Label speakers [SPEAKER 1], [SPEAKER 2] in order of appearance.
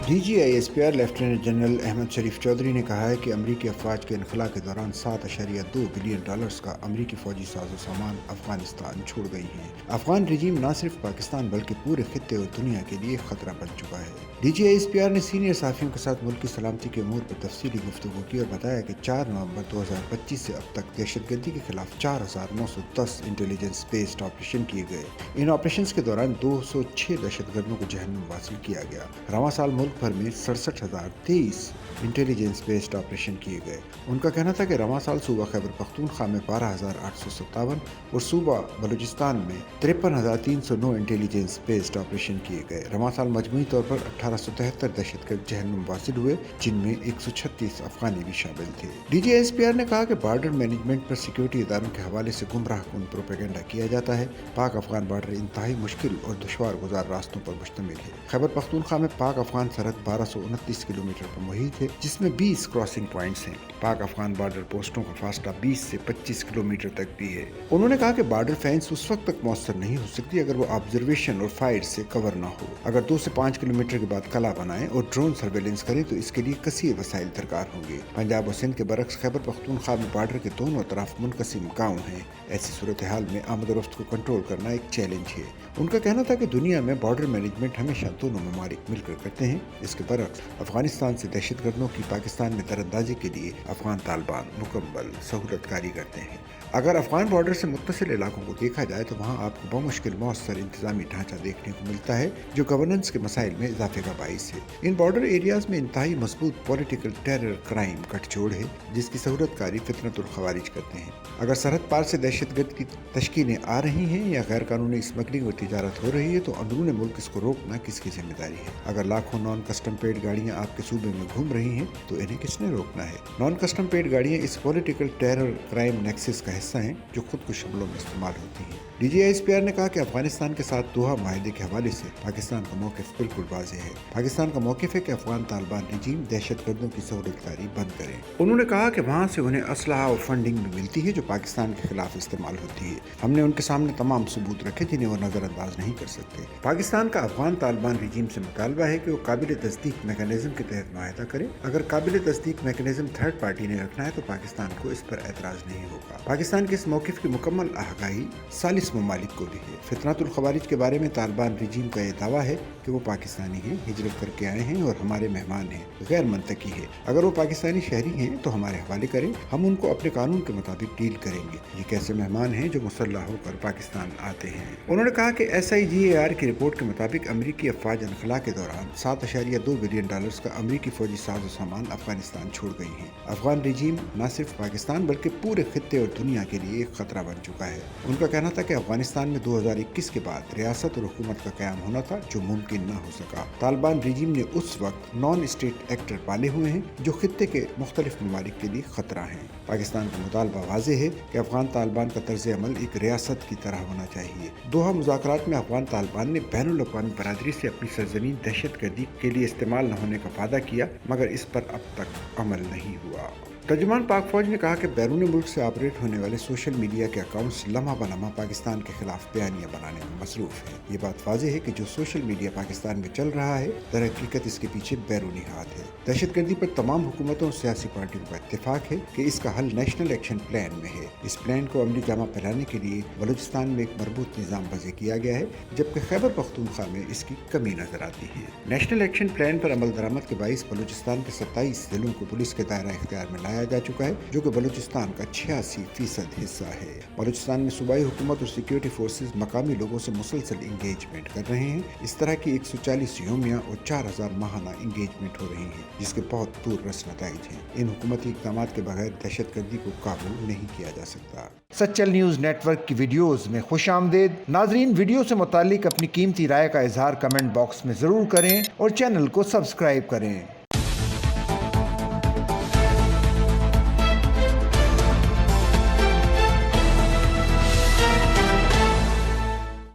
[SPEAKER 1] DGISPR lieutenant general Ahmad شریف چودھری نے کہا ہے کہ امریکی افواج کے انخلا کے دوران $7.2 بلین کا امریکی فوجی ساز و سامان افغانستان چھوڑ گئی ہیں۔ افغان رجیم نہ صرف پاکستان بلکہ پورے خطے اور دنیا کے لیے خطرہ بن چکا ہے۔ DGISPR نے سینئر صحافیوں کے ساتھ ملک کی سلامتی کے امور پر تفصیلی گفتگو کی اور بتایا کہ 4 نومبر 2025 سے اب تک دہشت گردی کے خلاف 4910 انٹیلیجنس بیسڈ آپریشن کیے گئے۔ ان آپریشنز کے دوران 206 دہشت گردوں کو جہنم واصل کیا گیا۔ رواں سال ملک بھر میں 67,023 انٹیلیجنس بیسڈ آپریشن کیے گئے۔ ان کا کہنا تھا کہ رواں سال صوبہ خیبر پختونخوا میں 12,857 اور صوبہ بلوچستان میں 53,309 انٹیلیجنس بیسڈ آپریشن کیے گئے۔ رواں سال مجموعی طور پر 1873 دہشت گرد جہنم واصل ہوئے، جن میں 136 افغانی بھی شامل تھے۔ DGISPR نے کہا کہ بارڈر مینجمنٹ پر سیکیورٹی اداروں کے حوالے سے گمراہ کن پروپیگنڈا کیا جاتا ہے۔ پاک افغان بارڈر انتہائی مشکل اور دشوار گزار راستوں پر مشتمل ہے۔ خیبر پختونخوا میں پاک افغان سرحد 1229 کلومیٹر پر محیط ہے، جس میں 20 کراسنگ پوائنٹس ہیں۔ پاک افغان بارڈر پوسٹوں کا فاصلہ 20 سے 25 کلومیٹر تک بھی ہے۔ انہوں نے کہا کہ بارڈر فینس اس وقت تک مؤثر نہیں ہو سکتی اگر وہ آبزرویشن اور فائر سے کور نہ ہو۔ اگر 2 سے 5 کلومیٹر کے بعد قلعہ بنائیں اور ڈرون سرویلنس کریں تو اس کے لیے کثیر وسائل درکار ہوں گے۔ پنجاب اور سندھ کے برعکس خیبر پختونخوا میں بارڈر کے دونوں طرف منقسم گاؤں ہیں۔ ایسی صورتحال میں آمد و رفت کو کنٹرول کرنا ایک چیلنج ہے۔ ان کا کہنا تھا کہ دنیا میں بارڈر مینجمنٹ ہمیشہ دونوں ممالک مل کر کرتے ہیں۔ اس کے برعکس افغانستان سے دہشت گردوں کی پاکستان میں در اندازی کے لیے افغان طالبان مکمل سہولت کاری کرتے ہیں۔ اگر افغان بارڈر سے متصل علاقوں کو دیکھا جائے تو وہاں آپ کو بمشکل مؤثر انتظامی ڈھانچہ دیکھنے کو ملتا ہے جو گورننس کے مسائل میں اضافے کا باعث ہے۔ ان بارڈر ایریاز میں انتہائی مضبوط پولیٹیکل ٹیرر کرائم گٹھ جوڑ ہے جس کی سہولت کاری فتنۃ الخوارج کرتے ہیں۔ اگر سرحد پار سے دہشت گرد کی تشکیلیں آ رہی ہیں یا غیر قانونی اسمگلنگ اور تجارت ہو رہی ہے تو اندرون ملک اس کو روکنا کس کی ذمہ داری ہے؟ اگر لاکھوں نان کسٹم پیڈ گاڑیاں آپ کے صوبے میں گھوم رہی ہیں تو انہیں کس نے روکنا ہے؟ نان کسٹم پیڈ گاڑیاں اس پولیٹیکل ٹیرر کرائم نیکسس کا حصہ ہیں جو خود کش حملوں میں استعمال ہوتی ہیں۔ DGISPR نے کہا کہ افغانستان کے ساتھ دوحہ معاہدے کے حوالے سے پاکستان کا موقف بالکل واضح ہے۔ پاکستان کا موقف ہے کہ افغان طالبان رجیم دہشت گردوں کی سہولت کاری بند کریں۔ انہوں نے کہا کہ وہاں سے انہیں اسلحہ اور فنڈنگ بھی ملتی ہے جو پاکستان کے خلاف استعمال ہوتی ہے۔ ہم نے ان کے سامنے تمام ثبوت رکھے جنہیں وہ نظر انداز نہیں کر سکتے۔ پاکستان کا افغان طالبان رجیم سے مطالبہ ہے کہ وہ قابل تصدیق میکانزم کے تحت معاہدہ کرے۔ اگر قابل تصدیق میکانزم تھرڈ پارٹی نے رکھنا ہے تو پاکستان کو اس پر اعتراض نہیں ہوگا۔ پاکستان کے اس موقف کی مکمل آگاہی ثالث ممالک کو بھی ہے۔ فتنۃ الخوارج کے بارے میں طالبان رجیم کا یہ دعویٰ ہے کہ وہ پاکستانی ہیں، ہجرت کر کے آئے ہیں اور ہمارے مہمان ہیں، غیر منطقی ہے۔ اگر وہ پاکستانی شہری ہیں تو ہمارے حوالے کریں، ہم ان کو اپنے قانون کے مطابق ڈیل کریں گے۔ یہ کیسے مہمان ہیں جو مسلح ہو کر پاکستان آتے ہیں؟ انہوں نے کہا کہ SIGAR کی رپورٹ کے مطابق امریکی افواج انخلا کے دوران $7.2 بلین کا امریکی فوجی ساز و سامان افغانستان چھوڑ گئی ہیں۔ افغان رجیم نہ صرف پاکستان بلکہ پورے خطے اور دنیا کے لیے ایک خطرہ بن چکا ہے۔ ان کا کہنا تھا کہ افغانستان میں 2021 کے بعد ریاست اور حکومت کا قیام ہونا تھا جو ممکن نہ ہو سکا۔ طالبان رجیم نے اس وقت نان اسٹیٹ ایکٹر پالے ہوئے ہیں جو خطے کے مختلف ممالک کے لیے خطرہ ہیں۔ پاکستان کا مطالبہ واضح ہے کہ افغان طالبان کا طرز عمل ایک ریاست کی طرح ہونا چاہیے۔ دوحہ مذاکرات میں افغان طالبان نے بین الاقوامی برادری سے اپنی سرزمین دہشت گردی کے لیے استعمال نہ ہونے کا وعدہ کیا مگر اس پر اب تک عمل نہیں ہوا۔ ترجمان پاک فوج نے کہا کہ بیرون ملک سے آپریٹ ہونے والے سوشل میڈیا کے اکاؤنٹس لمحہ بہ لمحہ پاکستان کے خلاف بیانیہ بنانے میں مصروف ہیں۔ یہ بات واضح ہے کہ جو سوشل میڈیا پاکستان میں چل رہا ہے در حقیقت اس کے پیچھے بیرونی ہاتھ ہے۔ دہشت گردی پر تمام حکومتوں اور سیاسی پارٹیوں کا اتفاق ہے کہ اس کا حل نیشنل ایکشن پلان میں ہے۔ اس پلان کو عملی جامہ پہنانے کے لیے بلوچستان میں ایک مربوط نظام وضع کیا گیا ہے جبکہ خیبر پختونخوا میں اس کی کمی نظر آتی ہے۔ نیشنل ایکشن پلان پر عمل درآمد کے باعث بلوچستان کے 27 ضلعوں کو پولیس کے دائرہ اختیار میں لایا جا چکا ہے جو کہ بلوچستان کا 86% حصہ ہے۔ بلوچستان میں صوبائی حکومت اور سیکیورٹی فورسز مقامی لوگوں سے مسلسل انگیجمنٹ کر رہے ہیں۔ اس طرح کی 140 یومیہ اور 4000 ماہانہ انگیجمنٹ ہو رہی ہیں جس کے بہت دور رس نتائج ہیں۔ ان حکومتی اقدامات کے بغیر دہشت گردی کو قابو نہیں کیا جا سکتا۔
[SPEAKER 2] سچل نیوز نیٹ ورک کی ویڈیوز میں خوش آمدید۔ ناظرین ویڈیو سے متعلق اپنی قیمتی رائے کا اظہار کمنٹ باکس میں ضرور کریں اور چینل کو سبسکرائب کریں۔